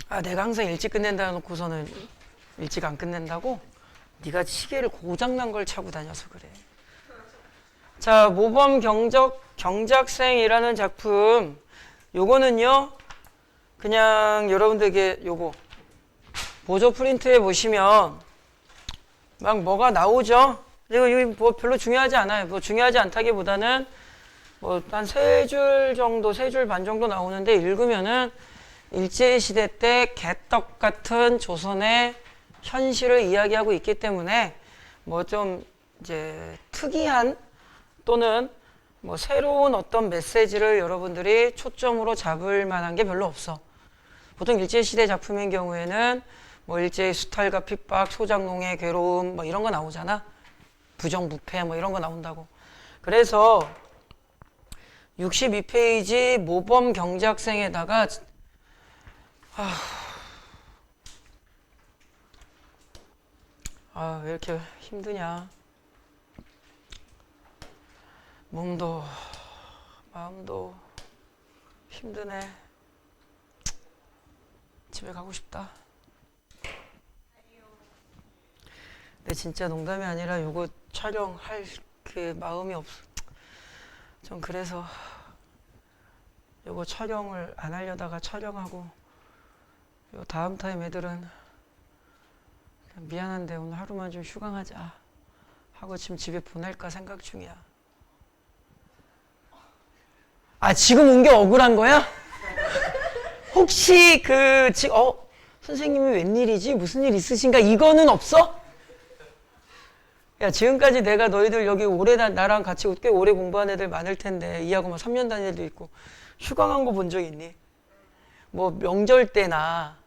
아, 내가 항상 일찍 끝낸다 놓고서는 일찍 안 끝낸다고? 네가 시계를 고장난 걸 차고 다녀서 그래. 자, 모범 경작생이라는 작품. 요거는요, 그냥 여러분들에게 요거 보조 프린트해 보시면 막 뭐가 나오죠? 이거 뭐 별로 중요하지 않아요. 뭐 중요하지 않다기보다는 뭐 한 세 줄 정도, 세 줄 반 정도 나오는데 읽으면은 일제시대 때 개떡 같은 조선의 현실을 이야기하고 있기 때문에 뭐 좀 이제 특이한 또는 뭐 새로운 어떤 메시지를 여러분들이 초점으로 잡을 만한 게 별로 없어. 보통 일제시대 작품인 경우에는 뭐 일제의 수탈과 핍박, 소작농의 괴로움 뭐 이런 거 나오잖아. 부정부패 뭐 이런 거 나온다고. 그래서 62페이지 모범 경제학생에다가 왜 이렇게 힘드냐. 몸도 마음도 힘드네. 집에 가고 싶다. 근데 진짜 농담이 아니라 요거 촬영할 그 마음이 없어. 좀 그래서 요거 촬영을 안 하려다가 촬영하고 요 다음 타임 애들은 미안한데 오늘 하루만 좀 휴강하자 하고 지금 집에 보낼까 생각 중이야. 아, 지금 온 게 억울한 거야? 혹시 선생님이 웬일이지? 무슨 일 있으신가? 이거는 없어? 야, 지금까지 내가 너희들 여기 나랑 같이 꽤 오래 공부한 애들 많을 텐데, 이하고 뭐 3년 다닌 애도 있고, 휴강한 거 본 적 있니? 뭐 명절 때나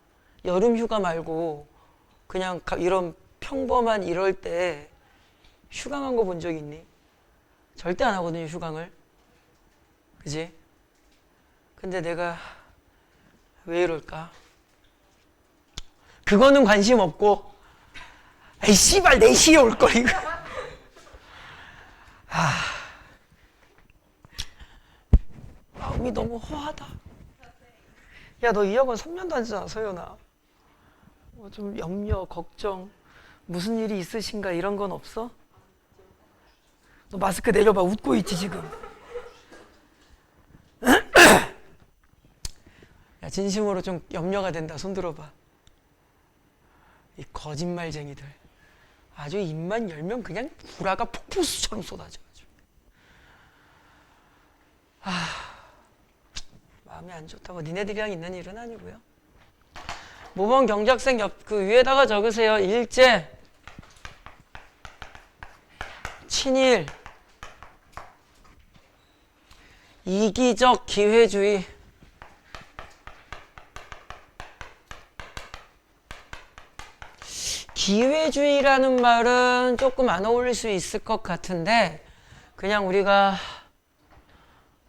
여름 휴가 말고, 그냥 이런 평범한 이럴 때 휴강한 거 본 적 있니? 절대 안 하거든요, 휴강을. 그지? 근데 내가 왜 이럴까? 그거는 관심 없고, 아이 씨발 4시에 올걸 이거. 마음이 너무 허하다. 야, 너 이 학원 3년 다니잖아, 서연아. 뭐 좀 염려, 걱정, 무슨 일이 있으신가 이런 건 없어? 너 마스크 내려봐. 웃고 있지 지금. 야, 진심으로 좀 염려가 된다. 손 들어봐. 이 거짓말쟁이들. 아주 입만 열면 그냥 구라가 폭포수처럼 쏟아져가지고. 마음이 안 좋다고. 니네들이랑 있는 일은 아니고요. 모범 경작생 그 위에다가 적으세요. 일제, 친일, 이기적 기회주의. 기회주의라는 말은 조금 안 어울릴 수 있을 것 같은데 그냥 우리가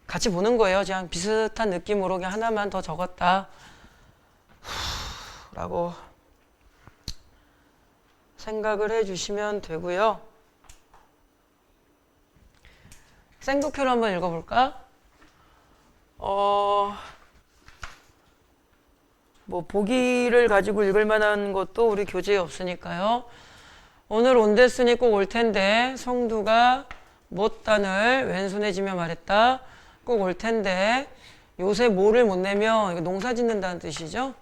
같이 보는 거예요. 그냥 비슷한 느낌으로 그냥 하나만 더 적었다 라고 생각을 해주시면 되고요. 생독표를 한번 읽어볼까? 뭐 보기를 가지고 읽을 만한 것도 우리 교재에 없으니까요. 오늘 온댔으니 꼭 올 텐데 성두가 못단을 왼손에 쥐며 말했다. 꼭 올 텐데 요새 뭐를 못 내면 이거 농사 짓는다는 뜻이죠.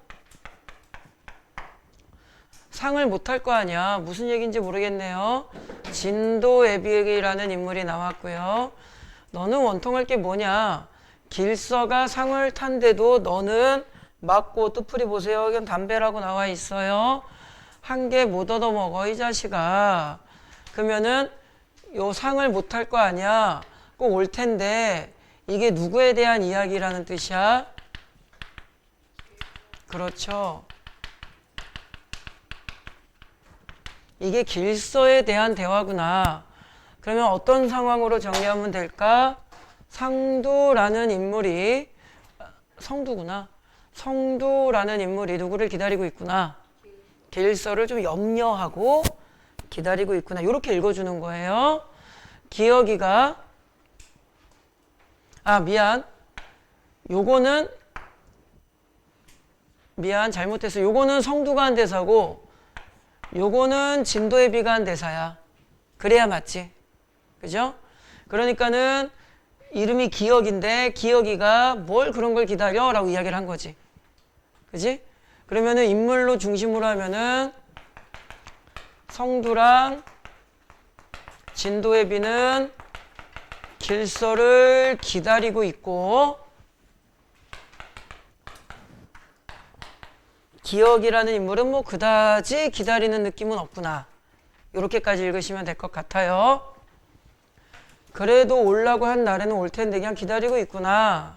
상을 못 할 거 아니야. 무슨 얘기인지 모르겠네요. 진도애비라는 인물이 나왔고요. 너는 원통할 게 뭐냐? 길서가 상을 탄데도 너는 맞고 뜻풀이 보세요. 이건 담배라고 나와 있어요. 한 개 못 얻어먹어 이 자식아. 그러면은 요 상을 못 할 거 아니야. 꼭 올 텐데 이게 누구에 대한 이야기라는 뜻이야? 그렇죠. 이게 길서에 대한 대화구나. 그러면 어떤 상황으로 정리하면 될까? 상두라는 인물이 성두구나. 성두라는 인물이 누구를 기다리고 있구나. 길서를 좀 염려하고 기다리고 있구나. 이렇게 읽어주는 거예요. 기억이가 미안. 요거는 미안, 잘못했어. 요거는 성두가 한 대사고 요거는 진도예비가 한 대사야. 그래야 맞지. 그죠? 그러니까는 이름이 기억인데 기억이가 뭘 그런 걸 기다려? 라고 이야기를 한 거지. 그지? 그러면은 인물로 중심으로 하면은 성두랑 진도예비는 길서를 기다리고 있고 기억이라는 인물은 뭐 그다지 기다리는 느낌은 없구나. 이렇게까지 읽으시면 될 것 같아요. 그래도 올라고 한 날에는 올 텐데 그냥 기다리고 있구나.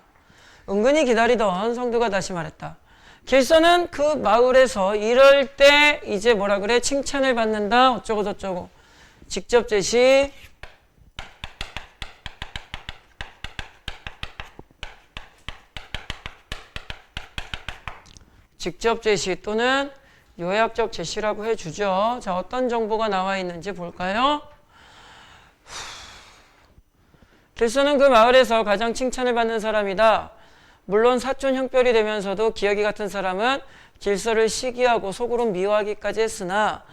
은근히 기다리던 성두가 다시 말했다. 길서는 그 마을에서 이럴 때 이제 뭐라 그래? 칭찬을 받는다. 어쩌고 저쩌고. 직접 제시. 직접 제시 또는 요약적 제시라고 해주죠. 자, 어떤 정보가 나와 있는지 볼까요? 길서는 그 마을에서 가장 칭찬을 받는 사람이다. 물론 사촌 형별이 되면서도 기억이 같은 사람은 길서를 시기하고 속으로 미워하기까지 했으나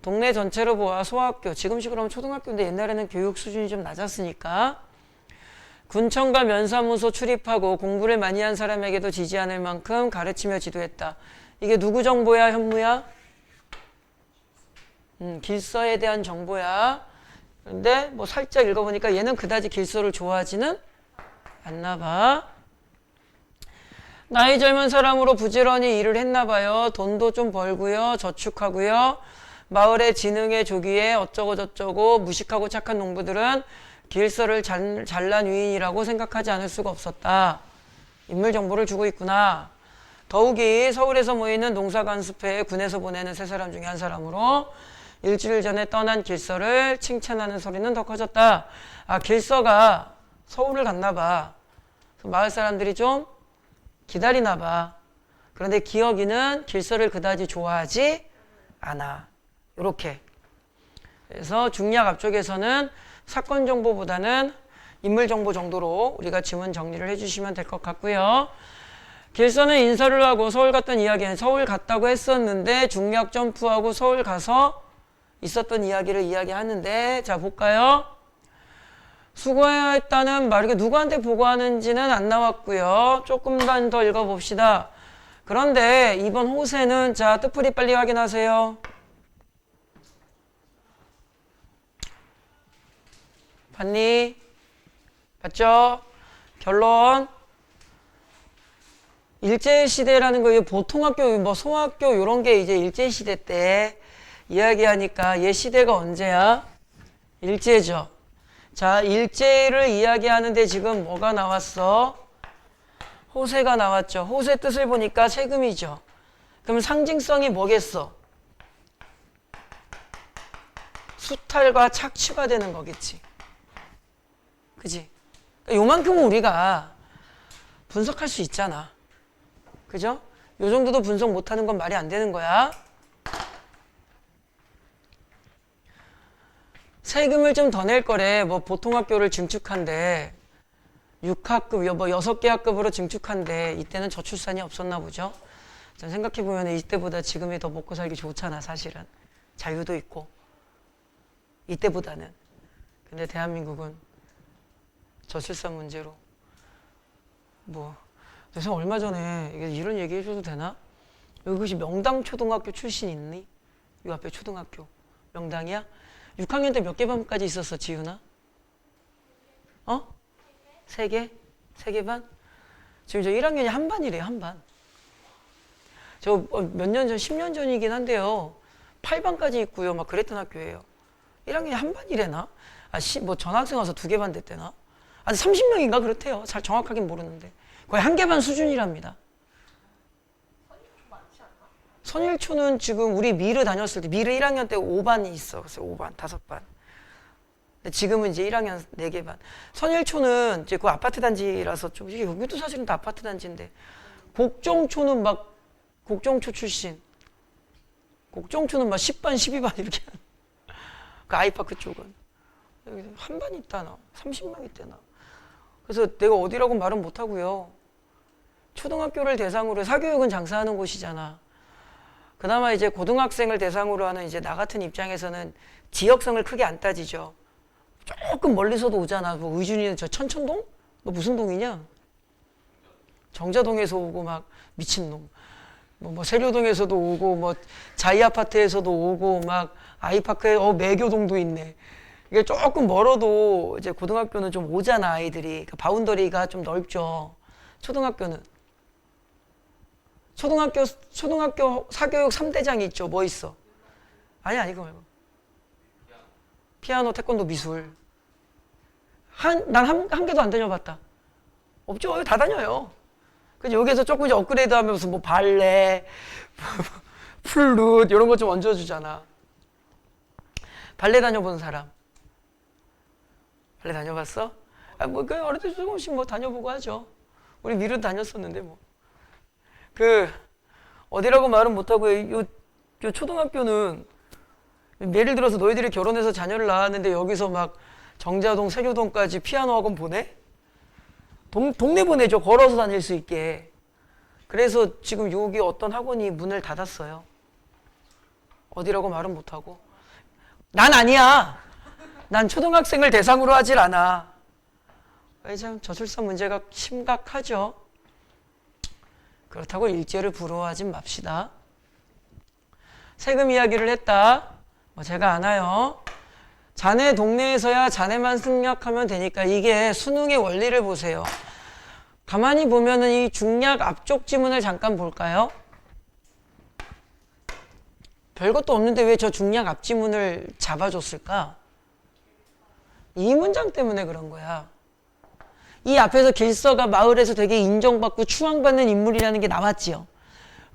동네 전체로 보아 소학교, 지금식으로 하면 초등학교인데 옛날에는 교육 수준이 좀 낮았으니까 군청과 면사무소 출입하고 공부를 많이 한 사람에게도 지지 않을 만큼 가르치며 지도했다. 이게 누구 정보야, 현무야? 길서에 대한 정보야. 근데 뭐 살짝 읽어보니까 얘는 그다지 길서를 좋아하지는 않나 봐. 나이 젊은 사람으로 부지런히 일을 했나 봐요. 돈도 좀 벌고요. 저축하고요. 마을의 지능의 조기에 어쩌고 저쩌고 무식하고 착한 농부들은 길서를 잘난 위인이라고 생각하지 않을 수가 없었다. 인물 정보를 주고 있구나. 더욱이 서울에서 모이는 농사관습회에 군에서 보내는 세 사람 중에 한 사람으로 일주일 전에 떠난 길서를 칭찬하는 소리는 더 커졌다. 아, 길서가 서울을 갔나 봐. 마을 사람들이 좀 기다리나 봐. 그런데 기억이는 길서를 그다지 좋아하지 않아. 이렇게. 그래서 중략 앞쪽에서는 사건 정보보다는 인물 정보 정도로 우리가 지문 정리를 해주시면 될 것 같고요. 길서는 인사를 하고 서울 갔던 이야기는 서울 갔다고 했었는데 중략 점프하고 서울 가서 있었던 이야기를 이야기하는데 자 볼까요? 수고했다는 말, 이게 누구한테 보고하는지는 안 나왔고요. 조금만 더 읽어봅시다. 그런데 이번 호세는 자 뜻풀이 빨리 확인하세요. 봤니? 봤죠? 결론. 일제시대라는 거, 보통학교, 뭐 소학교 이런 게 이제 일제시대 때 이야기하니까 얘 시대가 언제야? 일제죠. 자, 일제를 이야기하는데 지금 뭐가 나왔어? 호세가 나왔죠. 호세 뜻을 보니까 세금이죠. 그럼 상징성이 뭐겠어? 수탈과 착취가 되는 거겠지. 그지? 요만큼은 우리가 분석할 수 있잖아. 그죠? 요 정도도 분석 못하는 건 말이 안 되는 거야. 세금을 좀 더 낼 거래. 뭐 보통 학교를 증축한데 6학급, 뭐 6개 학급으로 증축한데 이때는 저출산이 없었나 보죠. 생각해보면 이때보다 지금이 더 먹고 살기 좋잖아, 사실은. 자유도 있고. 이때보다는. 근데 대한민국은 저출산 문제로 뭐 그래서 얼마 전에 이런 얘기 해줘도 되나? 여기 혹시 명당초등학교 출신 있니? 이 앞에 초등학교 명당이야? 6학년 때 몇 개 반까지 있었어, 지윤아? 어? 3개? 3개 반? 지금 저 1학년이 한 반이래요, 한 반. 저 몇 년 전, 10년 전이긴 한데요. 8반까지 있고요, 막 그랬던 학교예요. 1학년이 한 반이래나? 아, 뭐 전학생 와서 2개 반 됐대나? 아, 30명인가 그렇대요. 잘 정확하긴 모르는데. 거의 1개 반 수준이랍니다. 선일초는 지금 우리 미르 다녔을 때, 미르 1학년 때 5반이 있어. 그래서 5반, 5반. 근데 지금은 이제 1학년 4개 반. 선일초는 이제 그 아파트 단지라서 좀, 이게 여기도 사실은 다 아파트 단지인데, 곡정초는 막, 곡정초 출신. 곡정초는 막 10반, 12반 이렇게. 그 아이파크 쪽은. 여기 한 반 있다나, 30명 있대나. 그래서 내가 어디라고 말은 못하고요. 초등학교를 대상으로 사교육은 장사하는 곳이잖아. 그나마 이제 고등학생을 대상으로 하는 이제 나 같은 입장에서는 지역성을 크게 안 따지죠. 조금 멀리서도 오잖아. 뭐 의준이는 저 천천동? 너 무슨 동이냐? 정자동에서 오고 막 미친놈. 뭐 세료동에서도 오고 뭐 자이아파트에서도 오고 막 아이파크에 매교동도 있네. 이게 조금 멀어도 이제 고등학교는 좀 오잖아 아이들이. 그 바운더리가 좀 넓죠. 초등학교는 초등학교 사교육 3대장이 있죠. 뭐 있어? 아니 그거 말고 피아노, 태권도, 미술. 난 한 개도 안 다녀봤다. 없죠. 다 다녀요. 그래서 여기서 조금 이제 업그레이드 하면 무슨 뭐 발레, 플룻 이런 거 좀 얹어주잖아. 발레 다녀본 사람. 발레 다녀봤어? 뭐 그 어릴 때 조금씩 뭐 다녀보고 하죠. 우리 미르 다녔었는데 뭐. 그 어디라고 말은 못하고 요 초등학교는 예를 들어서 너희들이 결혼해서 자녀를 낳았는데 여기서 막 정자동, 세교동까지 피아노 학원 보내? 동네 보내죠. 걸어서 다닐 수 있게. 그래서 지금 여기 어떤 학원이 문을 닫았어요. 어디라고 말은 못하고. 난 아니야. 난 초등학생을 대상으로 하질 않아. 참 저출산 문제가 심각하죠. 그렇다고 일제를 부러워하진 맙시다. 세금 이야기를 했다. 뭐 제가 아나요. 자네 동네에서야 자네만 승낙하면 되니까 이게 수능의 원리를 보세요. 가만히 보면은 이 중략 앞쪽 지문을 잠깐 볼까요? 별것도 없는데 왜 저 중략 앞 지문을 잡아줬을까? 이 문장 때문에 그런 거야. 이 앞에서 길서가 마을에서 되게 인정받고 추앙받는 인물이라는 게 나왔지요.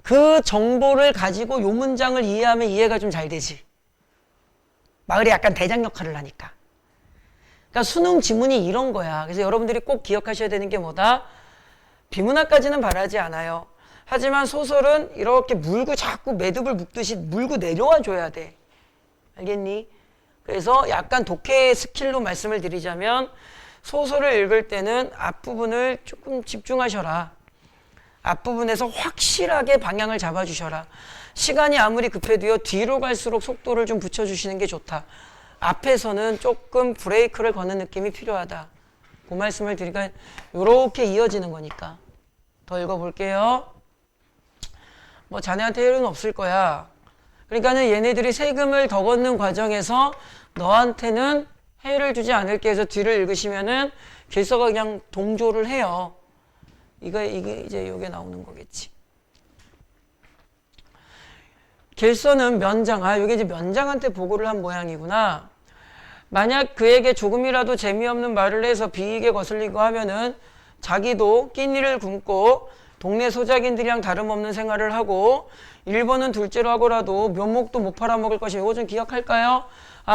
그 정보를 가지고 요 문장을 이해하면 이해가 좀 잘 되지. 마을이 약간 대장 역할을 하니까. 그러니까 수능 지문이 이런 거야. 그래서 여러분들이 꼭 기억하셔야 되는 게 뭐다? 비문학까지는 바라지 않아요. 하지만 소설은 이렇게 물고 자꾸 매듭을 묶듯이 물고 내려와 줘야 돼. 알겠니? 그래서 약간 독해 스킬로 말씀을 드리자면 소설을 읽을 때는 앞부분을 조금 집중하셔라. 앞부분에서 확실하게 방향을 잡아주셔라. 시간이 아무리 급해도요, 뒤로 갈수록 속도를 좀 붙여주시는 게 좋다. 앞에서는 조금 브레이크를 거는 느낌이 필요하다. 그 말씀을 드리니까 이렇게 이어지는 거니까. 더 읽어볼게요. 뭐 자네한테 해로는 없을 거야. 그러니까는 얘네들이 세금을 더 걷는 과정에서 너한테는 해를 주지 않을게 해서 뒤를 읽으시면은 길서가 그냥 동조를 해요. 이게 이제 요게 나오는 거겠지. 길서는 면장, 요게 이제 면장한테 보고를 한 모양이구나. 만약 그에게 조금이라도 재미없는 말을 해서 비익에 거슬리고 하면은 자기도 끼니를 굶고 동네 소작인들이랑 다름없는 생활을 하고 일본은 둘째로 하고라도 묘목도 못 팔아먹을 것이고 이거 좀 기억할까요?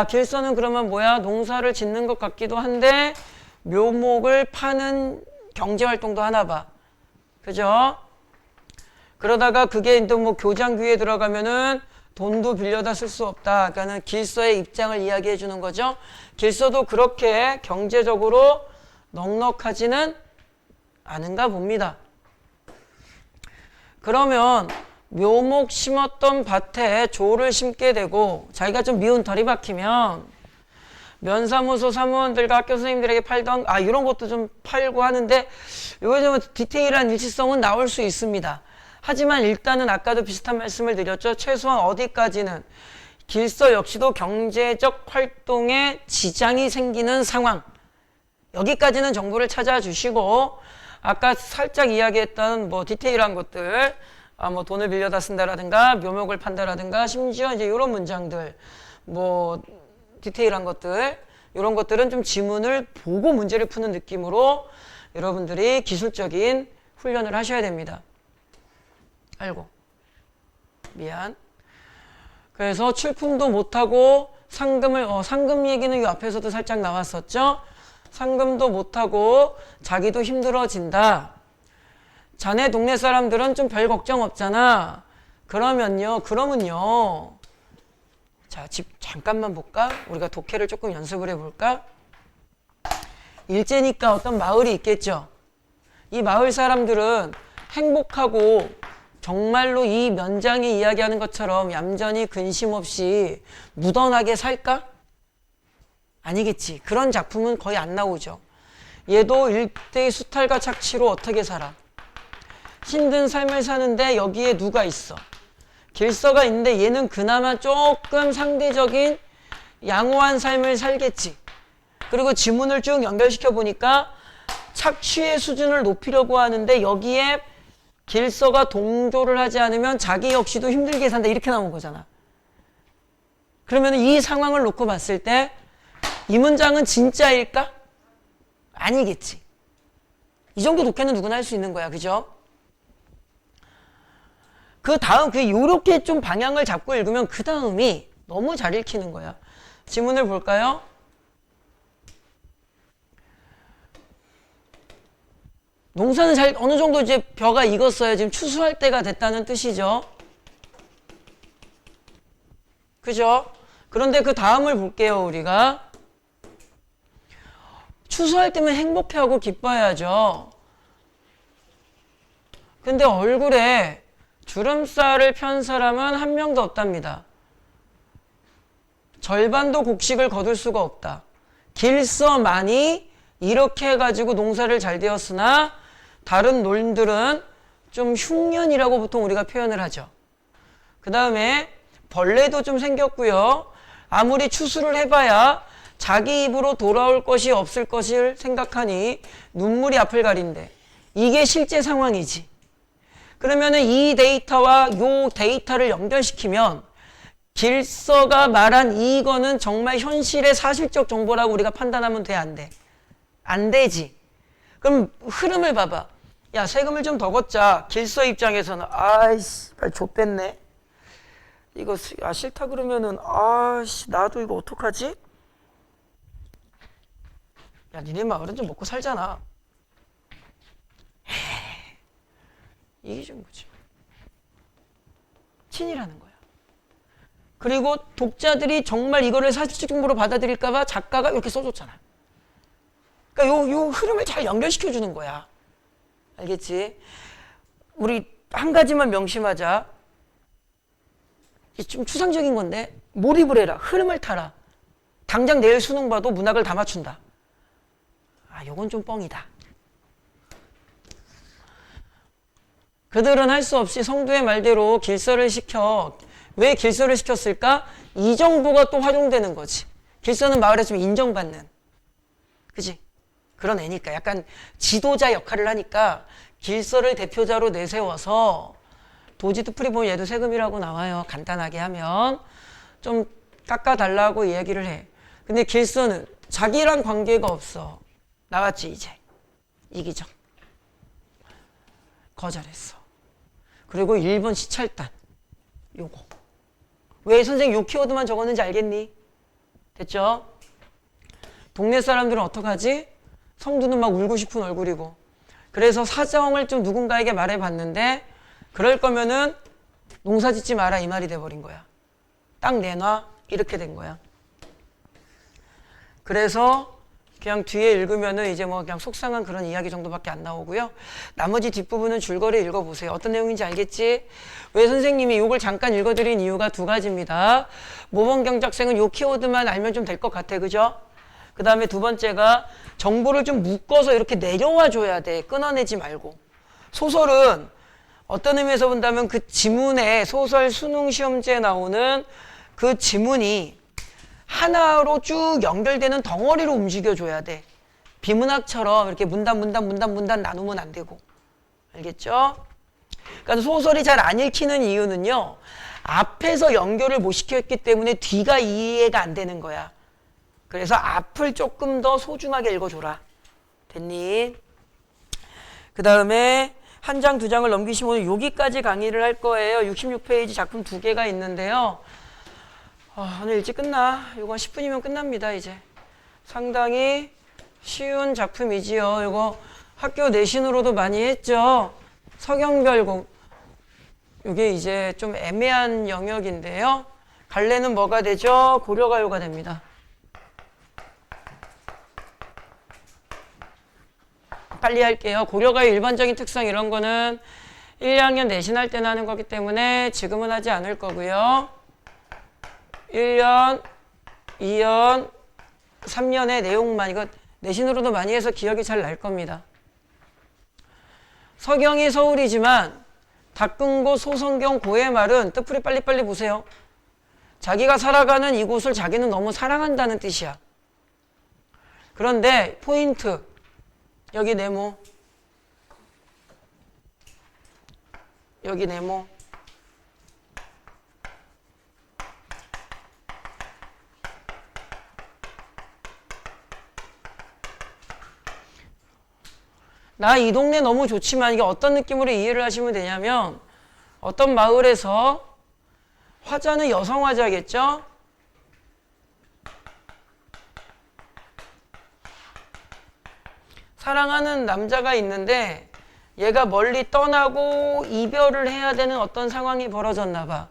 길서는 그러면 뭐야? 농사를 짓는 것 같기도 한데 묘목을 파는 경제활동도 하나 봐. 그죠? 그러다가 그게 또 뭐 교장규에 들어가면은 돈도 빌려다 쓸 수 없다. 그러니까는 길서의 입장을 이야기해 주는 거죠. 길서도 그렇게 경제적으로 넉넉하지는 않은가 봅니다. 그러면 묘목 심었던 밭에 조를 심게 되고 자기가 좀 미운 털이 박히면 면사무소 사무원들과 학교 선생님들에게 팔던 이런 것도 좀 팔고 하는데 이거 좀 디테일한 일치성은 나올 수 있습니다. 하지만 일단은 아까도 비슷한 말씀을 드렸죠. 최소한 어디까지는 길서 역시도 경제적 활동에 지장이 생기는 상황, 여기까지는 정보를 찾아주시고 아까 살짝 이야기했던 뭐 디테일한 것들, 뭐 돈을 빌려다 쓴다라든가 묘목을 판다라든가 심지어 이제 이런 문장들, 뭐 디테일한 것들, 이런 것들은 좀 지문을 보고 문제를 푸는 느낌으로 여러분들이 기술적인 훈련을 하셔야 됩니다. 아이고 미안. 그래서 출품도 못하고 상금을 상금 얘기는 이 앞에서도 살짝 나왔었죠. 상금도 못하고 자기도 힘들어진다. 자네 동네 사람들은 좀 별 걱정 없잖아. 그러면요. 자, 집 잠깐만 볼까? 우리가 독해를 조금 연습을 해볼까? 일제니까 어떤 마을이 있겠죠. 이 마을 사람들은 행복하고 정말로 이 면장이 이야기하는 것처럼 얌전히 근심 없이 무던하게 살까? 아니겠지. 그런 작품은 거의 안 나오죠. 얘도 일대의 수탈과 착취로 어떻게 살아? 힘든 삶을 사는데 여기에 누가 있어? 길서가 있는데 얘는 그나마 조금 상대적인 양호한 삶을 살겠지. 그리고 지문을 쭉 연결시켜 보니까 착취의 수준을 높이려고 하는데 여기에 길서가 동조를 하지 않으면 자기 역시도 힘들게 산다. 이렇게 나온 거잖아. 그러면 이 상황을 놓고 봤을 때 이 문장은 진짜일까? 아니겠지. 이 정도 독해는 누구나 할 수 있는 거야. 그죠? 그 다음, 요렇게 좀 방향을 잡고 읽으면 그 다음이 너무 잘 읽히는 거야. 지문을 볼까요? 농사는 잘, 어느 정도 이제 벼가 익었어요. 지금 추수할 때가 됐다는 뜻이죠. 그죠? 그런데 그 다음을 볼게요, 우리가. 추수할 때면 행복해하고 기뻐해야죠. 근데 얼굴에 주름살을 편 사람은 한 명도 없답니다. 절반도 곡식을 거둘 수가 없다. 길서만이 이렇게 해가지고 농사를 잘 되었으나 다른 논들은 좀 흉년이라고 보통 우리가 표현을 하죠. 그 다음에 벌레도 좀 생겼고요. 아무리 추수를 해봐야 자기 입으로 돌아올 것이 없을 것을 생각하니 눈물이 앞을 가린대. 이게 실제 상황이지. 그러면은 이 데이터와 요 데이터를 연결시키면 길서가 말한 이거는 정말 현실의 사실적 정보라고 우리가 판단하면 돼, 안 돼? 안 되지. 그럼 흐름을 봐봐. 야, 세금을 좀 더 걷자. 길서 입장에서는 아이씨, 좆됐네. 이거 싫다 그러면은 아씨, 나도 이거 어떡하지? 야, 니네 마을은 좀 먹고 살잖아. 이게 좀 거지. 친이라는 거야. 그리고 독자들이 정말 이거를 사실적 정보로 받아들일까봐 작가가 이렇게 써줬잖아. 그러니까 요 흐름을 잘 연결시켜주는 거야. 알겠지? 우리 한 가지만 명심하자. 좀 추상적인 건데 몰입을 해라. 흐름을 타라. 당장 내일 수능 봐도 문학을 다 맞춘다. 아, 요건 좀 뻥이다. 그들은 할 수 없이 성두의 말대로 길서를 시켜. 왜 길서를 시켰을까? 이 정보가 또 활용되는 거지. 길서는 마을에 좀 인정받는. 그지? 그런 애니까. 약간 지도자 역할을 하니까 길서를 대표자로 내세워서 도지도 풀이 보면 얘도 세금이라고 나와요. 간단하게 하면. 좀 깎아달라고 이야기를 해. 근데 길서는 자기랑 관계가 없어. 나왔지 이제. 이기적. 거절했어. 그리고 1번 시찰단. 요거. 왜 선생님 요 키워드만 적었는지 알겠니? 됐죠? 동네 사람들은 어떡하지? 성두는 막 울고 싶은 얼굴이고. 그래서 사정을 좀 누군가에게 말해봤는데 그럴 거면은 농사 짓지 마라 이 말이 돼버린 거야. 땅 내놔 이렇게 된 거야. 그래서 그냥 뒤에 읽으면은 이제 뭐 그냥 속상한 그런 이야기 정도밖에 안 나오고요. 나머지 뒷부분은 줄거리 읽어보세요. 어떤 내용인지 알겠지? 왜 선생님이 이걸 잠깐 읽어드린 이유가 두 가지입니다. 모범 경작생은 요 키워드만 알면 좀 될 것 같아. 그죠? 그 다음에 두 번째가 정보를 좀 묶어서 이렇게 내려와 줘야 돼. 끊어내지 말고. 소설은 어떤 의미에서 본다면 그 지문에 소설 수능 시험지에 나오는 그 지문이 하나로 쭉 연결되는 덩어리로 움직여줘야 돼. 비문학처럼 이렇게 문단 나누면 안 되고. 알겠죠? 그러니까 소설이 잘 안 읽히는 이유는요. 앞에서 연결을 못 시켰기 때문에 뒤가 이해가 안 되는 거야. 그래서 앞을 조금 더 소중하게 읽어줘라. 됐니? 그 다음에 한 장, 두 장을 넘기시면 오늘 여기까지 강의를 할 거예요. 66페이지 작품 두 개가 있는데요. 오늘 일찍 끝나. 이거 10분이면 끝납니다, 이제. 상당히 쉬운 작품이지요. 이거 학교 내신으로도 많이 했죠. 서경별곡. 이게 이제 좀 애매한 영역인데요. 갈래는 뭐가 되죠? 고려가요가 됩니다. 빨리 할게요. 고려가의 일반적인 특성 이런 거는 1, 2학년 내신할 때는 하는 거기 때문에 지금은 하지 않을 거고요. 1년, 2년, 3년의 내용만 이거 내신으로도 많이 해서 기억이 잘 날 겁니다. 서경이 서울이지만 닦은고 소성경 고의 말은 뜻풀이 빨리빨리 보세요. 자기가 살아가는 이곳을 자기는 너무 사랑한다는 뜻이야. 그런데 포인트 여기 네모 여기 네모 나 이 동네 너무 좋지만 이게 어떤 느낌으로 이해를 하시면 되냐면 어떤 마을에서 화자는 여성 화자겠죠? 사랑하는 남자가 있는데 얘가 멀리 떠나고 이별을 해야 되는 어떤 상황이 벌어졌나 봐.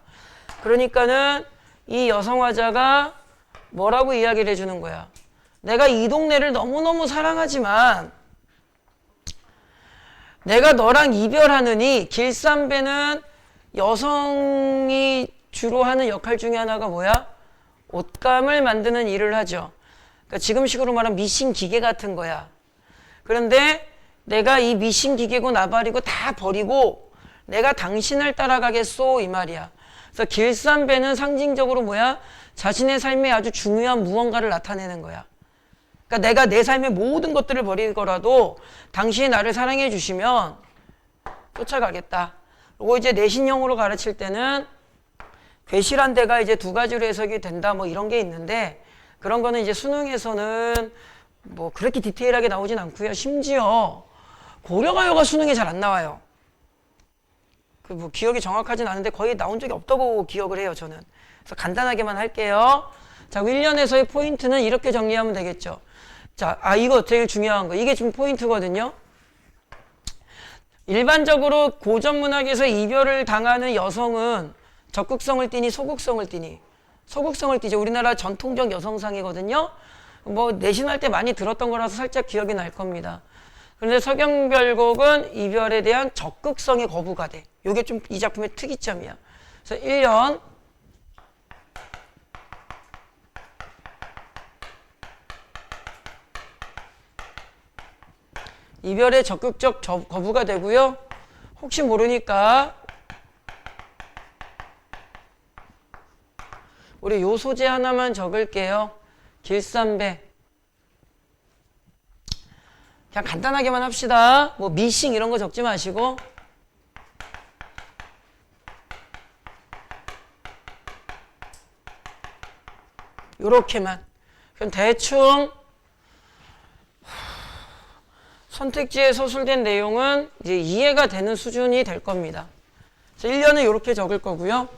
그러니까는 이 여성 화자가 뭐라고 이야기를 해주는 거야. 내가 이 동네를 너무너무 사랑하지만 내가 너랑 이별하느니 길쌈배는 여성이 주로 하는 역할 중에 하나가 뭐야? 옷감을 만드는 일을 하죠. 그러니까 지금식으로 말하면 미싱 기계 같은 거야. 그런데 내가 이 미싱 기계고 나발이고 다 버리고 내가 당신을 따라가겠소 이 말이야. 그래서 길쌈배는 상징적으로 뭐야? 자신의 삶에 아주 중요한 무언가를 나타내는 거야. 그러니까 내가 내 삶의 모든 것들을 버리더라도 당신이 나를 사랑해 주시면 쫓아가겠다. 그리고 이제 내신형으로 가르칠 때는 괴실한 데가 이제 두 가지로 해석이 된다 뭐 이런 게 있는데 그런 거는 이제 수능에서는 뭐 그렇게 디테일하게 나오진 않고요. 심지어 고려가요가 수능에 잘 안 나와요. 그 뭐 기억이 정확하진 않은데 거의 나온 적이 없다고 기억을 해요, 저는. 그래서 간단하게만 할게요. 자, 1년에서의 포인트는 이렇게 정리하면 되겠죠. 자, 이거 제일 중요한 거. 이게 지금 포인트거든요. 일반적으로 고전문학에서 이별을 당하는 여성은 적극성을 띠니 소극성을 띠니? 소극성을 띠죠. 우리나라 전통적 여성상이거든요. 뭐 내신할 때 많이 들었던 거라서 살짝 기억이 날 겁니다. 그런데 서경별곡은 이별에 대한 적극성의 거부가 돼. 이게 좀 이 작품의 특이점이야. 그래서 1년 이별에 적극적 거부가 되고요. 혹시 모르니까 우리 요 소재 하나만 적을게요. 길쌈배. 그냥 간단하게만 합시다. 뭐 미싱 이런 거 적지 마시고. 요렇게만. 그럼 대충 선택지에 서술된 내용은 이제 이해가 되는 수준이 될 겁니다. 1년은 이렇게 적을 거고요.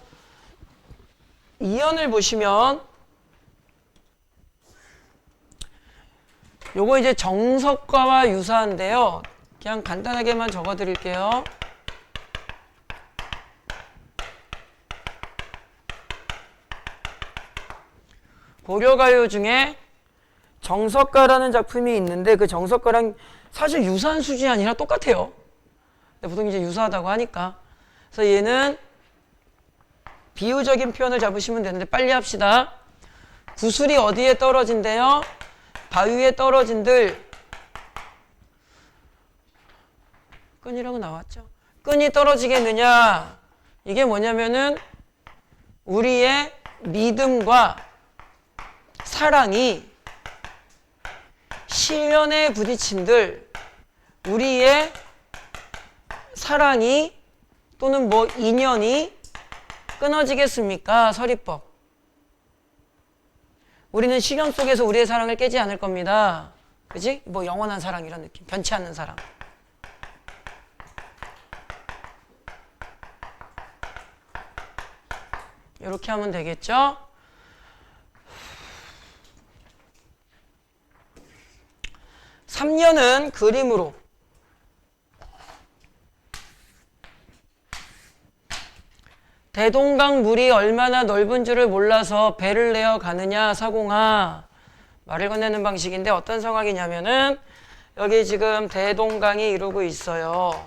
2년을 보시면 요거 이제 정석과와 유사한데요. 그냥 간단하게만 적어 드릴게요. 고려가요 중에 정석가라는 작품이 있는데 그 정석가랑 사실 유사한 수준이 아니라 똑같아요. 근데 보통 이제 유사하다고 하니까. 그래서 얘는 비유적인 표현을 잡으시면 되는데 빨리 합시다. 구슬이 어디에 떨어진대요? 바위에 떨어진들. 끈이라고 나왔죠. 끈이 떨어지겠느냐? 이게 뭐냐면은 우리의 믿음과 사랑이 시련에 부딪힌들 우리의 사랑이 또는 뭐 인연이 끊어지겠습니까? 서리법. 우리는 시련 속에서 우리의 사랑을 깨지 않을 겁니다. 그지? 뭐 영원한 사랑 이런 느낌. 변치 않는 사랑. 이렇게 하면 되겠죠? (3년은) 그림으로 대동강 물이 얼마나 넓은 줄을 몰라서 배를 내어 가느냐 사공아. 말을 건네는 방식인데 어떤 상황이냐면은 여기 지금 대동강이 이루고 있어요.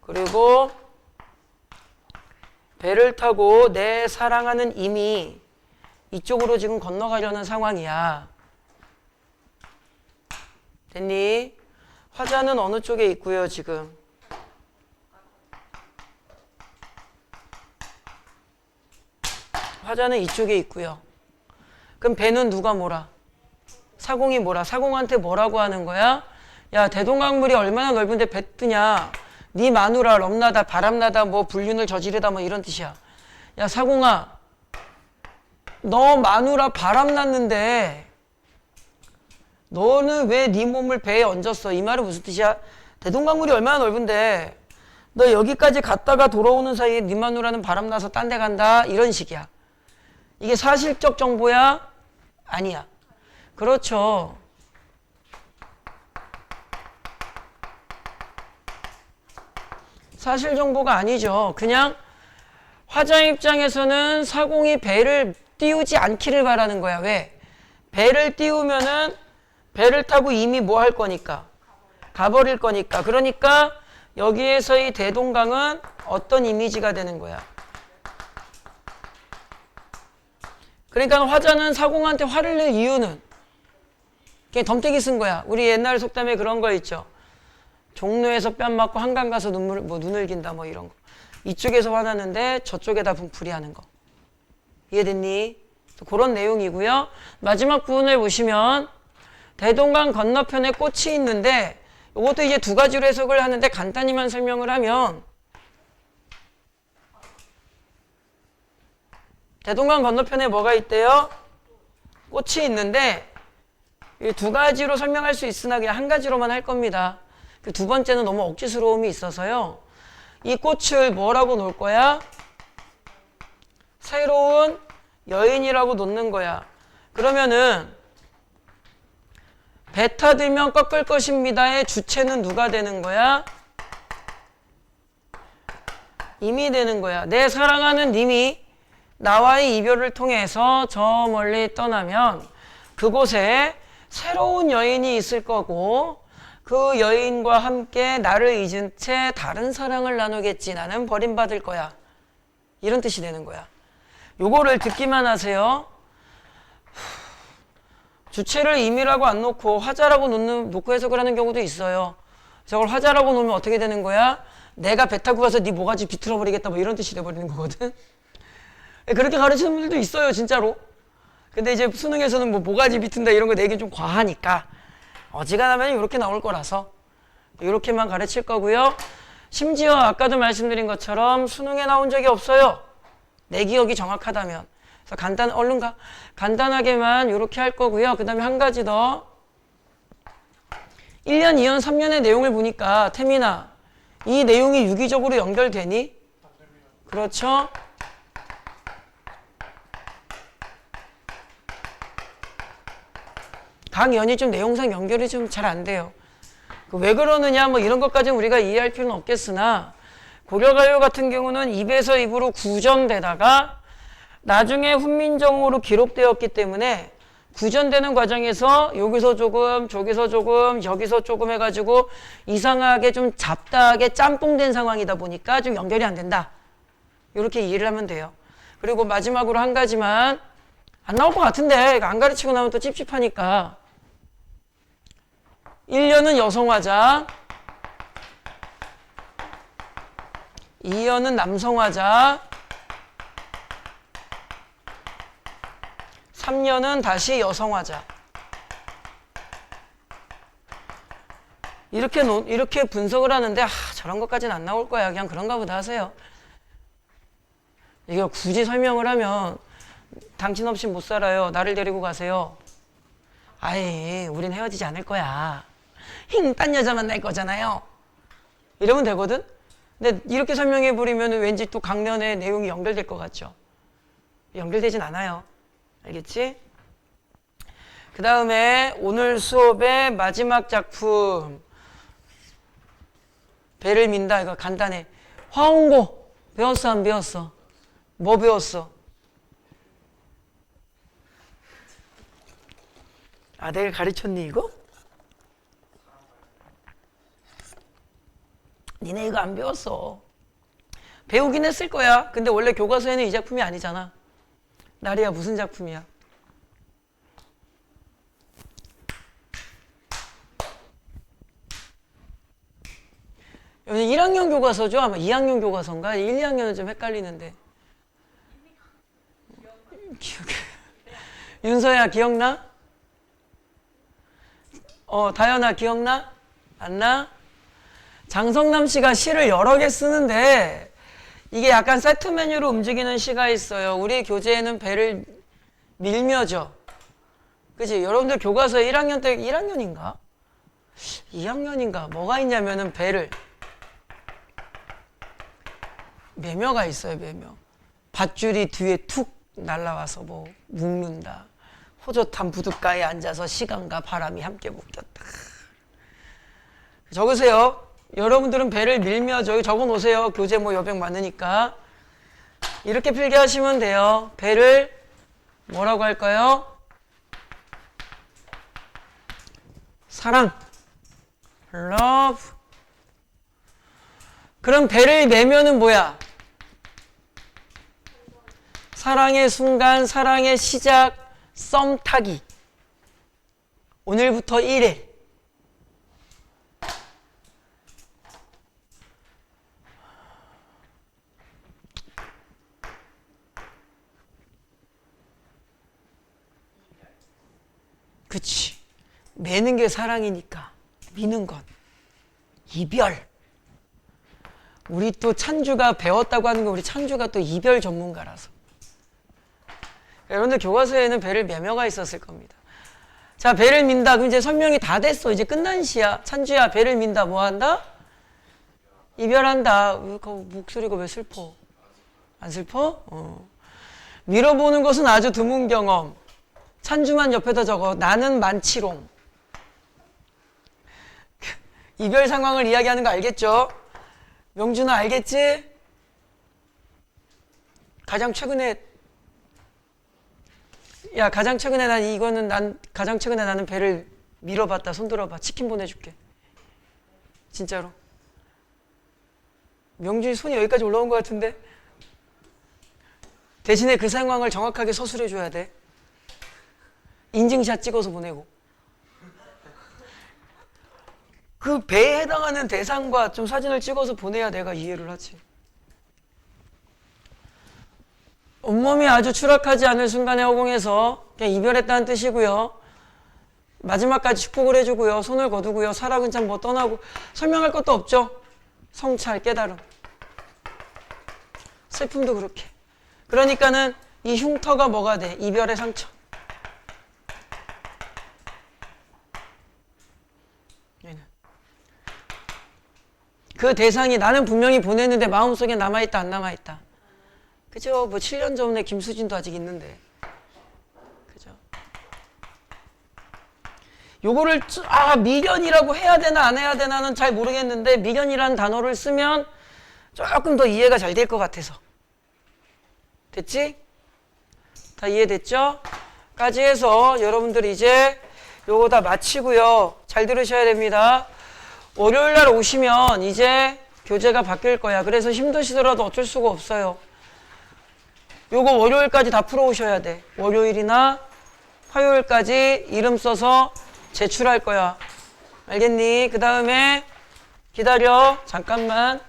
그리고 배를 타고 내 사랑하는 임이 이쪽으로 지금 건너가려는 상황이야. 됐니? 화자는 어느 쪽에 있고요, 지금? 화자는 이쪽에 있고요. 그럼 배는 누가 몰아? 사공이 몰아. 사공한테 뭐라고 하는 거야? 야, 대동강물이 얼마나 넓은데 배 뜨냐? 네 마누라, 럼나다, 바람나다, 뭐 불륜을 저지르다 뭐 이런 뜻이야. 야, 사공아, 너 마누라 바람났는데 너는 왜 네 몸을 배에 얹었어? 이 말은 무슨 뜻이야? 대동강물이 얼마나 넓은데 너 여기까지 갔다가 돌아오는 사이에 네 마누라는 바람나서 딴 데 간다? 이런 식이야. 이게 사실적 정보야? 아니야. 그렇죠. 사실 정보가 아니죠. 그냥 화자 입장에서는 사공이 배를 띄우지 않기를 바라는 거야. 왜? 배를 띄우면은 배를 타고 이미 뭐 할 거니까? 가버릴 거니까. 그러니까 여기에서의 대동강은 어떤 이미지가 되는 거야? 그러니까 화자는 사공한테 화를 낼 이유는 그냥 덤태기 쓴 거야. 우리 옛날 속담에 그런 거 있죠. 종로에서 뺨 맞고 한강 가서 눈을 긴다 뭐 이런 거. 이쪽에서 화나는데 저쪽에다 분풀이 하는 거. 이해됐니? 그런 내용이고요. 마지막 부분을 보시면 대동강 건너편에 꽃이 있는데 이것도 이제 두 가지로 해석을 하는데 간단히만 설명을 하면 대동강 건너편에 뭐가 있대요? 꽃이 있는데 이 두 가지로 설명할 수 있으나 그냥 한 가지로만 할 겁니다. 그 두 번째는 너무 억지스러움이 있어서요. 이 꽃을 뭐라고 놓을 거야? 새로운 여인이라고 놓는 거야. 그러면은 배 타들면 꺾을 것입니다의 주체는 누가 되는 거야? 임이 되는 거야. 내 사랑하는 님이 나와의 이별을 통해서 저 멀리 떠나면 그곳에 새로운 여인이 있을 거고 그 여인과 함께 나를 잊은 채 다른 사랑을 나누겠지. 나는 버림받을 거야. 이런 뜻이 되는 거야. 요거를 듣기만 하세요. 주체를 임이라고 안 놓고 화자라고 놓고 해석을 하는 경우도 있어요. 저걸 화자라고 놓으면 어떻게 되는 거야? 내가 배 타고 가서 네 모가지 비틀어 버리겠다 뭐 이런 뜻이 돼버리는 거거든. 그렇게 가르치는 분들도 있어요, 진짜로. 근데 이제 수능에서는 뭐 모가지 비튼다 이런 거 내긴 좀 과하니까 어지간하면 이렇게 나올 거라서 이렇게만 가르칠 거고요. 심지어 아까도 말씀드린 것처럼 수능에 나온 적이 없어요. 내 기억이 정확하다면. 그래서 얼른 가. 간단하게만 이렇게 할 거고요. 그 다음에 한 가지 더. 1년, 2년, 3년의 내용을 보니까 태민아, 이 내용이 유기적으로 연결되니? 그렇죠? 각 연이 좀 내용상 연결이 좀 잘 안 돼요. 왜 그러느냐 뭐 이런 것까지는 우리가 이해할 필요는 없겠으나 고려가요 같은 경우는 입에서 입으로 구전되다가 나중에 훈민정음으로 기록되었기 때문에 구전되는 과정에서 여기서 조금 저기서 조금 여기서 조금 해가지고 이상하게 좀 잡다하게 짬뽕된 상황이다 보니까 좀 연결이 안 된다. 이렇게 이해를 하면 돼요. 그리고 마지막으로 한 가지만 안 나올 것 같은데 안 가르치고 나면 또 찝찝하니까 1년은 여성화자 2년은 남성화자 3년은 다시 여성화자. 이렇게 분석을 하는데 저런 것까지는 안 나올 거야. 그냥 그런가 보다 하세요. 이거 굳이 설명을 하면 당신 없이 못 살아요. 나를 데리고 가세요. 아이, 우린 헤어지지 않을 거야. 딴 여자 만날 거잖아요. 이러면 되거든? 근데 이렇게 설명해 버리면 왠지 또 강연의 내용이 연결될 것 같죠? 연결되진 않아요. 알겠지? 그 다음에 오늘 수업의 마지막 작품 배를 민다. 이거 간단해. 화홍고 배웠어 안 배웠어? 뭐 배웠어? 내가 가르쳤니 이거? 니네 이거 안 배웠어. 배우긴 했을 거야. 근데 원래 교과서에는 이 작품이 아니잖아. 나리야 무슨 작품이야? 여기 1학년 교과서죠? 아마 2학년 교과서인가? 1, 2학년은 좀 헷갈리는데. 윤서야 기억나? 다현아 기억나? 안 나? 장성남 씨가 시를 여러 개 쓰는데 이게 약간 세트 메뉴로 움직이는 시가 있어요. 우리 교재에는 배를 밀며죠. 그치? 여러분들 교과서 1학년 때 1학년인가? 2학년인가? 뭐가 있냐면은 배를 매며가 있어요. 매며. 밧줄이 뒤에 툭 날라와서 뭐 묶는다. 호젓한 부둣가에 앉아서 시간과 바람이 함께 묶였다. 적으세요. 여러분들은 배를 밀며 저기 적어 놓으세요. 교재 뭐 여백 많으니까. 이렇게 필기하시면 돼요. 배를 뭐라고 할까요? 사랑. love. 그럼 배를 매면은 뭐야? 사랑의 순간, 사랑의 시작, 썸 타기. 오늘부터 1일. 그치. 매는 게 사랑이니까 미는 건 이별. 우리 또 찬주가 배웠다고 하는 거 우리 찬주가 또 이별 전문가라서. 여러분들 교과서에는 배를 매며가 있었을 겁니다. 자, 배를 민다. 그럼 이제 설명이 다 됐어. 이제 끝난 시야. 찬주야, 배를 민다. 뭐 한다? 이별한다. 목소리가 왜 슬퍼? 안 슬퍼? 밀어보는 것은 아주 드문 경험. 찬주만 옆에다 적어. 나는 만치롱. 이별 상황을 이야기하는 거 알겠죠? 명준아 알겠지? 가장 최근에 가장 최근에 나는 배를 밀어봤다. 손 들어봐. 치킨 보내줄게. 진짜로. 명준이 손이 여기까지 올라온 것 같은데? 대신에 그 상황을 정확하게 서술해줘야 돼. 인증샷 찍어서 보내고. 그 배에 해당하는 대상과 좀 사진을 찍어서 보내야 내가 이해를 하지. 온몸이 아주 추락하지 않을 순간에 허공에서 그냥 이별했다는 뜻이고요. 마지막까지 축복을 해주고요. 손을 거두고요. 사랑은 참 뭐 떠나고 설명할 것도 없죠. 성찰, 깨달음. 슬픔도 그렇게. 그러니까는 이 흉터가 뭐가 돼? 이별의 상처. 그 대상이 나는 분명히 보냈는데 마음속에 남아있다 안 남아있다. 그죠? 뭐 7년 전에 김수진도 아직 있는데. 그죠? 요거를 미련이라고 해야 되나 안 해야 되나는 잘 모르겠는데 미련이라는 단어를 쓰면 조금 더 이해가 잘 될 것 같아서. 됐지? 다 이해됐죠? 까지 해서 여러분들 이제 요거 다 마치고요. 잘 들으셔야 됩니다. 월요일 날 오시면 이제 교재가 바뀔 거야. 그래서 힘드시더라도 어쩔 수가 없어요. 요거 월요일까지 다 풀어오셔야 돼. 월요일이나 화요일까지 이름 써서 제출할 거야. 알겠니? 그 다음에 기다려. 잠깐만.